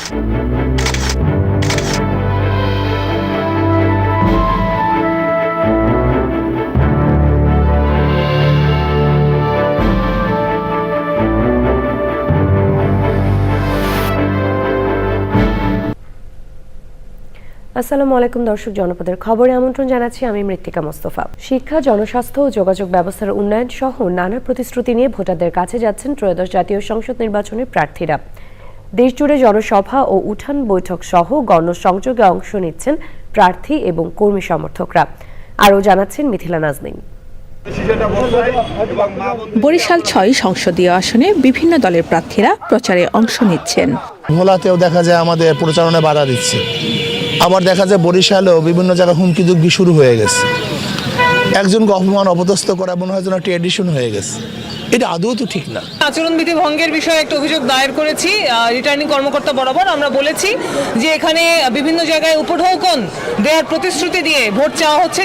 আসসালামু আলাইকুম দর্শক, জনপদের খবরে আমন্ত্রণ জানাচ্ছি আমি মৃত্তিকা মোস্তফা। শিক্ষা, জনস্বাস্থ্য ও যোগাযোগ ব্যবস্থার উন্নয়ন সহ নানা প্রতিশ্রুতি নিয়ে ভোটারদের কাছে যাচ্ছেন ত্রয়োদশ জাতীয় সংসদ নির্বাচনের প্রার্থীরা। দেশজুড়ে জনসভা ও উঠান বৈঠক সহ গণসংযোগে অংশ নিচ্ছেন প্রার্থী এবং কর্মী সমর্থকরা। আরও জানাচ্ছেন মিথিলা নাজনীন। বরিশাল ৬ সংসদীয় আসনে বিভিন্ন দলের প্রার্থীরা প্রচারে অংশ নিচ্ছেন। ভোলাতেও দেখা যায় আমাদের প্রচারণায় বাধা দিচ্ছে, আবার দেখা যায় বরিশালেও বিভিন্ন জায়গায় হুমকি দুমকি শুরু হয়ে গেছে। একজনকে অপমান অপদস্থ করা মনে হয় যেন একটা এডিশন হয়ে গেছে। এটা আদৌ তো ঠিক না। আচরণবিধি ভঙ্গের বিষয়ে একটা অভিযোগ দায়ের করেছি রিটার্নিং কর্মকর্তা বরাবর। আমরা বলেছি যে এখানে বিভিন্ন জায়গায় উপঢৌকন দেওয়ার প্রতিশ্রুতি দিয়ে ভোট চাওয়া হচ্ছে।